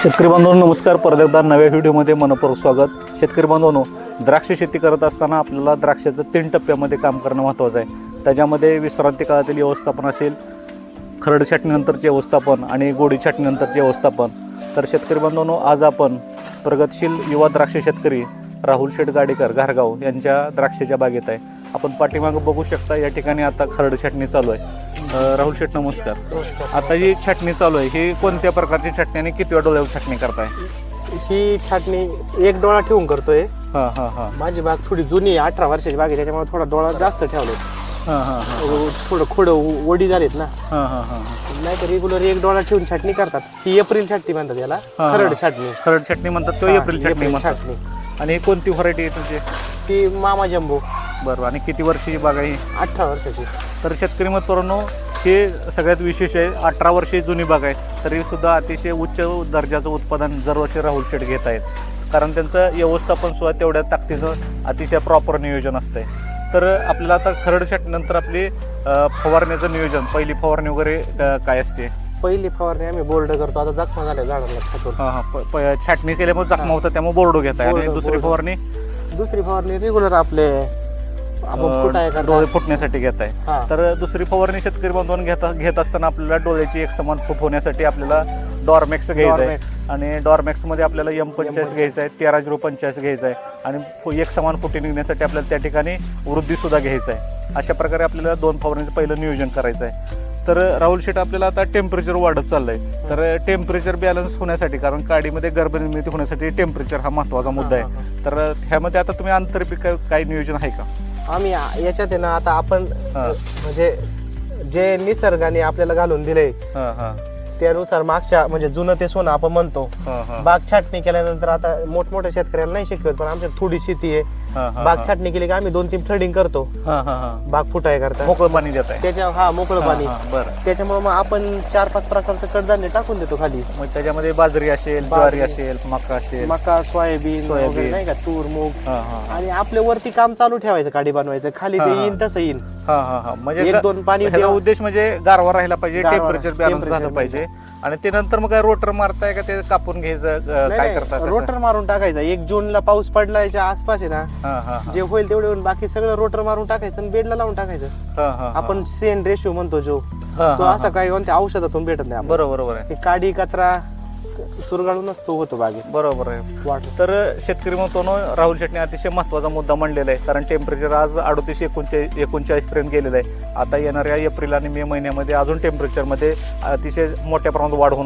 शेतकरी बांधवांनो नमस्कार. परत एकदा नव्या व्हिडिओमध्ये मनपूर्वक स्वागत. शेतकरी बांधवांनो, द्राक्ष शेती करत असताना आपल्याला द्राक्षाचं 3 टप्प्यामध्ये काम करणं महत्त्वाचं आहे. त्याच्यामध्ये विश्रांती काळातील व्यवस्थापन असेल, खरड छाटणीनंतरचे व्यवस्थापन आणि गोडी छाटणीनंतरचे व्यवस्थापन. तर शेतकरी बांधवांनो, आज आपण प्रगतशील युवा द्राक्ष शेतकरी राहुल शेठ गाडेकर घारगाव यांच्या द्राक्षाच्या बागेत आहे. आपण पाठीमागं बघू शकता, या ठिकाणी आता खरड छाटणी चालू आहे. राहुल शेठ नमस्कार. आता ही छाटणी चालू आहे, ही कोणत्या प्रकारची छाटणी आणि किती वेळा डोळ्यावर छाटणी करताय? ही छाटणी एक डोळा ठेवून करतोय. हां हां हां. माझी बाग थोडी जुनी आहे, 18 वर्षाची बाग आहे, त्याच्यामुळे थोडा डोळा जास्त ठेवले. हां हां हां. थोडं खोडं वडी झालीत ना, हां हां हां. नाही तर रेग्युलर एक डोळा ठेवून छाटणी करतात. ही एप्रिल छाटणी म्हणतात याला, खरड छाटणी. खरड छाटणी म्हणतात, तो एप्रिल छाटणी म्हणतात. छाटणी. आणि ही कोणती व्हरायटी आहे तुझी? ती मामा जम्बो. बरोबर. आणि किती वर्षाची बाग आहे? 18 वर्षाची. तर शेतकरी मित्रांनो, हे सगळ्यात विशेष आहे. 18 वर्षे जुनी बाग आहे, तरी सुद्धा अतिशय उच्च दर्जाचं उत्पादन दरवर्षी राहुल शेठ घेत आहेत. कारण त्यांचं व्यवस्थापन सुद्धा तेवढ्या ताकदीचं अतिशय प्रॉपर नियोजन असतंय. तर आपल्याला आता खरड छाटणीनंतर आपली फवारण्याचं नियोजन, पहिली फवारणी वगैरे काय असते? पहिली फवारणी आम्ही बोर्ड करतो. आता जखमा झाल्या झाडाला छाटून. हां हां. छाटणी केल्यामुळे जखमा होतं, त्यामुळे बोर्डो घेत आहे. आणि दुसरी फवारणी? दुसरी फवारणी रेग्युलर आपले डोळे फुटण्यासाठी घेत आहे. तर दुसरी फवारणी शेतकरी बांधवांनी घेत असताना आपल्याला डोळ्याची एक समान फूट होण्यासाठी आपल्याला डॉर्मॅक्स घ्यायचं आहे. आणि डॉर्मॅक्स मध्ये आपल्याला M45 घ्यायचं आहे, 13-0-45 घ्यायचं आहे. आणि एक समान फुटी निघण्यासाठी आपल्याला त्या ठिकाणी वृद्धी सुद्धा घ्यायचं आहे. अशा प्रकारे आपल्याला 2 फवारणीचं पहिलं नियोजन करायचं आहे. तर राहुल शेठ, आपल्याला आता टेम्परेचर वाढत चाललंय. तर टेम्परेचर बॅलन्स होण्यासाठी, कारण काडीमध्ये गर्भनिर्मिती होण्यासाठी टेम्परेचर हा महत्त्वाचा मुद्दा आहे. तर ह्यामध्ये आता तुम्ही आंतरपीक काही नियोजन आहे का? आम्ही याच्यात आहे ना, आता आपण म्हणजे जे निसर्गाने आपल्याला घालून दिले त्यानुसार मागच्या म्हणजे जुनं ते सोनं आपण म्हणतो. बाग छाटणी केल्यानंतर आता मोठमोठ्या शेतकऱ्याला नाही शिकवत, पण आमच्या थोडी शेती आहे. बाग छाटणी केली की आम्ही 2-3 फ्लडिंग करतो बाग फुटाय करता. मोकळं पाणी देत आहे त्याच्या मोकळं पाणी. बरं. त्याच्यामुळे मग आपण 4-5 प्रकारचं कडधान्य टाकून देतो खाली. मग त्याच्यामध्ये बाजरी असेल, ज्वारी असेल, मका असेल, मका, सोयाबीन वगैरे नाही का, तूर, मूग. आणि आपल्या वरती काम चालू ठेवायचं, काडी बनवायचं, खाली ते येईन तसं येईन. म्हणजे 1-2 पाणी. उद्देश म्हणजे गारवा राहिला पाहिजे, टेम्परेचर बॅलन्स झालं पाहिजे. आणि ते नंतर मग काय रोटर मारताय का ते कापून घ्यायचं, काय करतात? रोटर मारून टाकायचं. 1 जूनला पाऊस पडलायच्या आसपास आहे ना, जे होईल तेवढे होईल, बाकी सगळं रोटर मारून टाकायचं आणि बेडला लावून टाकायचं. आपण सेन रेशो म्हणतो जो, तो असा काही कोणत्या औषधातून भेटत नाही. बरोबर आहे. काडी कचरा चुरगाळूनच तो होतो बागेत. बरोबर आहे. तर शेतकरी म्हणतो, राहुल शेठने अतिशय महत्वाचा मुद्दा मांडलेला आहे. कारण टेम्परेचर आज 38-39 पर्यंत गेलेलं आहे. आता येणाऱ्या एप्रिल आणि मे महिन्यामध्ये अजून टेम्परेचरमध्ये अतिशय मोठ्या प्रमाणात वाढ होणार.